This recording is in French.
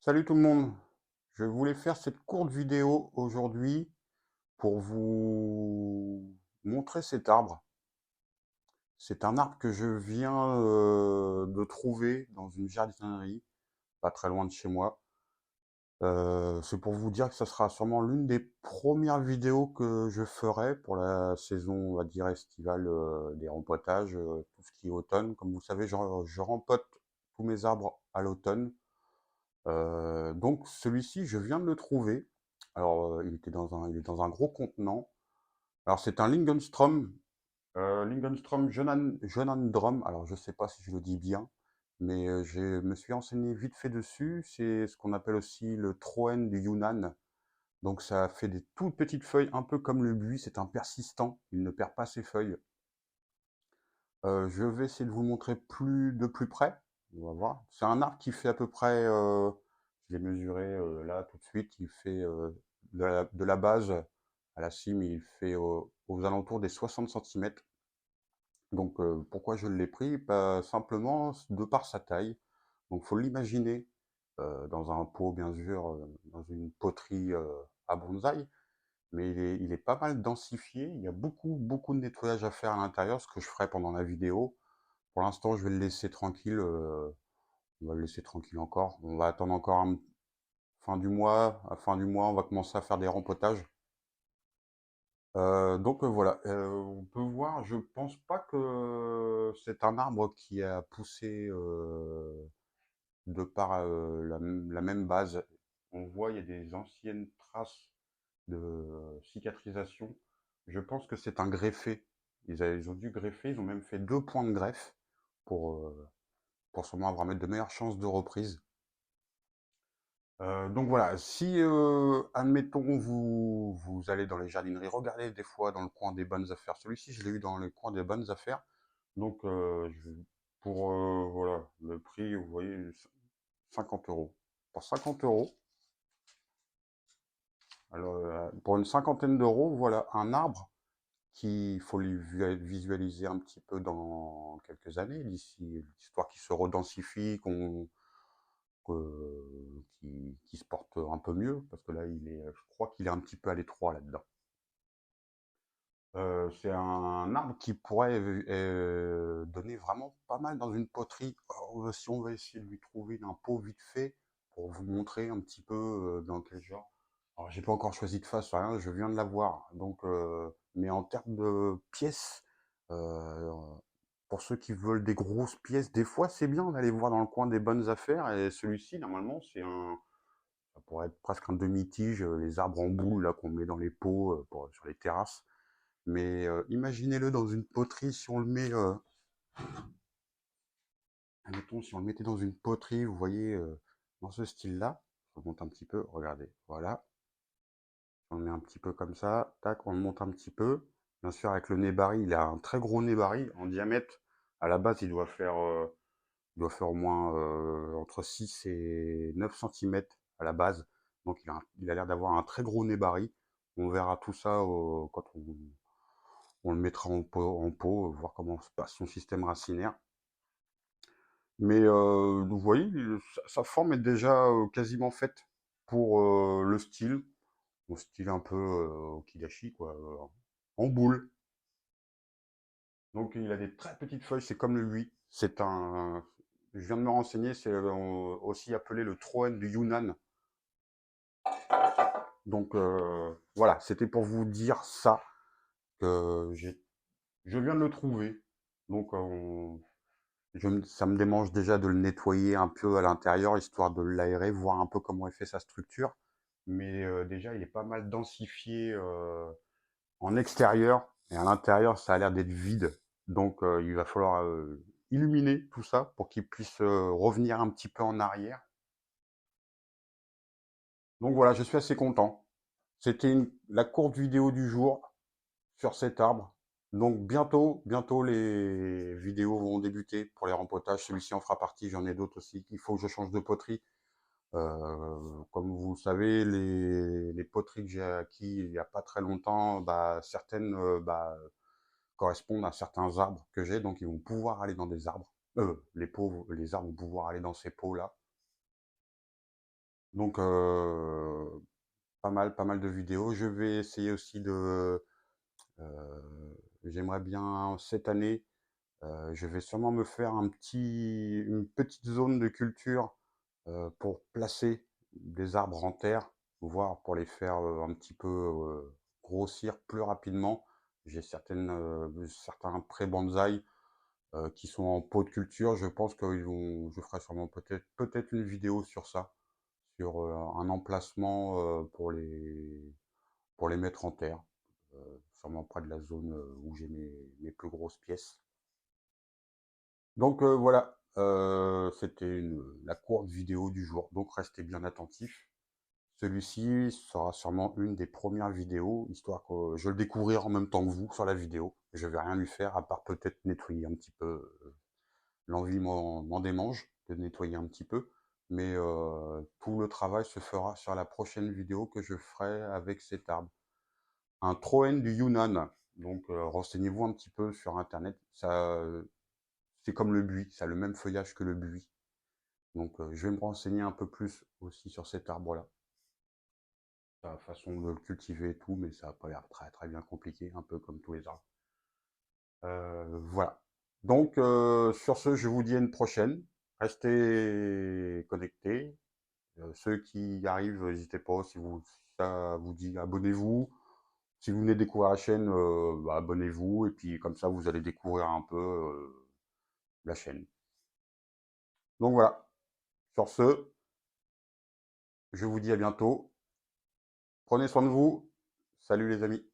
Salut tout le monde, je voulais faire cette courte vidéo aujourd'hui pour vous montrer cet arbre. C'est un arbre que je viens de trouver dans une jardinerie, pas très loin de chez moi. C'est pour vous dire que ça sera sûrement l'une des premières vidéos que je ferai pour la saison, on va dire, estivale des rempotages, tout ce qui est automne. Comme vous le savez, je rempote tous mes arbres à l'automne. Donc celui-ci, je viens de le trouver. Alors, il est dans un gros contenant. Alors, c'est un Lingenstrom, Lingenstrom Jonandrom. Alors, je sais pas si je le dis bien, mais je me suis renseigné vite fait dessus. C'est ce qu'on appelle aussi le Troène du Yunnan. Donc, ça fait des toutes petites feuilles, un peu comme le buis. C'est un persistant. Il ne perd pas ses feuilles. Je vais essayer de vous le montrer de plus près. On va voir. C'est un arbre qui fait à peu près, je l'ai mesuré là tout de suite, il fait de la base à la cime, il fait aux alentours des 60 centimètres. Donc pourquoi je l'ai pris? Bah, simplement de par sa taille. Donc faut l'imaginer dans un pot, bien sûr, dans une poterie à bonsaï, mais il est pas mal densifié. Il y a beaucoup de nettoyage à faire à l'intérieur, ce que je ferai pendant la vidéo. Pour l'instant, je vais le laisser tranquille. On va le laisser tranquille encore. On va attendre encore fin du mois. À fin du mois, on va commencer à faire des rempotages. Donc voilà, on peut voir, je pense pas que c'est un arbre qui a poussé de par la même base. On voit, il y a des anciennes traces de cicatrisation. Je pense que c'est un greffé. Ils ont dû greffer, ils ont même fait 2 points de greffe pour, euh, pour sûrement avoir de meilleures chances de reprise. Donc voilà, si, admettons, vous allez dans les jardineries, regardez des fois dans le coin des bonnes affaires. Celui-ci, je l'ai eu dans le coin des bonnes affaires. Donc, pour voilà, le prix, vous voyez, 50 euros. Pour 50 euros, alors, pour une cinquantaine d'euros, voilà un arbre qu'il faut lui visualiser un petit peu dans quelques années, d'ici, histoire qu'il se redensifie, qui se porte un peu mieux, parce que là, je crois qu'il est un petit peu à l'étroit là-dedans. C'est un arbre qui pourrait donner vraiment pas mal dans une poterie. Alors, si on va essayer de lui trouver un pot vite fait pour vous montrer un petit peu dans quel genre. Alors, j'ai pas encore choisi de face, rien, je viens de l'avoir. Donc, mais en termes de pièces, euh, pour ceux qui veulent des grosses pièces, des fois c'est bien d'aller voir dans le coin des bonnes affaires. Et celui-ci, normalement, ça pourrait être presque un demi-tige, les arbres en boule là qu'on met dans les pots sur les terrasses. Mais imaginez-le dans une poterie, si on le met, admettons, si on le mettait dans une poterie, vous voyez, dans ce style-là, je remonte un petit peu, regardez, voilà, on le met un petit peu comme ça, tac, on le monte un petit peu. Bien sûr, avec le nez-baril, il a un très gros nez-baril en diamètre. À la base, il doit faire au moins entre 6 et 9 centimètres à la base. Donc, il a l'air d'avoir un très gros nez-baril. On verra tout ça quand on le mettra en pot, voir comment se passe son système racinaire. Mais vous voyez, sa forme est déjà quasiment faite pour le style, mon style un peu Okidashi, quoi, en boule. Donc il a des très petites feuilles, c'est comme le lui. Je viens de me renseigner, c'est aussi appelé le Troène du Yunnan. Donc voilà, c'était pour vous dire ça, que je viens de le trouver. Donc ça me démange déjà de le nettoyer un peu à l'intérieur, histoire de l'aérer, voir un peu comment est fait sa structure. Mais déjà, il est pas mal densifié en extérieur. Et à l'intérieur, ça a l'air d'être vide. Donc, il va falloir illuminer tout ça pour qu'il puisse revenir un petit peu en arrière. Donc voilà, je suis assez content. C'était la courte vidéo du jour sur cet arbre. Donc bientôt les vidéos vont débuter pour les rempotages. Celui-ci en fera partie, j'en ai d'autres aussi. Il faut que je change de poterie. Comme vous le savez, les poteries que j'ai acquis il n'y a pas très longtemps, bah, certaines correspondent à certains arbres que j'ai, donc ils vont pouvoir aller dans des arbres. Les arbres vont pouvoir aller dans ces pots-là. Donc, pas mal de vidéos. Je vais essayer aussi de... j'aimerais bien cette année, je vais sûrement me faire une petite zone de culture pour placer des arbres en terre, voire pour les faire un petit peu grossir plus rapidement. J'ai certains pré-bonsaï qui sont en pot de culture. Je pense que je ferai sûrement peut-être une vidéo sur ça, sur un emplacement pour les mettre en terre, sûrement près de la zone où j'ai mes plus grosses pièces. Donc voilà, c'était la courte vidéo du jour, donc restez bien attentifs. Celui-ci sera sûrement une des premières vidéos, histoire que je le découvrir en même temps que vous sur la vidéo. Je vais rien lui faire, à part peut-être nettoyer un petit peu. L'envie m'en démange de nettoyer un petit peu, mais tout le travail se fera sur la prochaine vidéo que je ferai avec cet arbre. Un Troène du Yunnan, donc renseignez-vous un petit peu sur internet. C'est comme le buis, ça a le même feuillage que le buis. Donc je vais me renseigner un peu plus aussi sur cet arbre-là, la façon de le cultiver et tout, mais ça n'a pas l'air très très bien compliqué, un peu comme tous les arbres. Voilà. Donc sur ce, je vous dis à une prochaine. Restez connectés. Ceux qui y arrivent, n'hésitez pas, si ça vous dit, abonnez-vous. Si vous venez découvrir la chaîne, bah, abonnez-vous, et puis comme ça, vous allez découvrir un peu la chaîne. Donc voilà. Sur ce, je vous dis à bientôt. Prenez soin de vous. Salut les amis.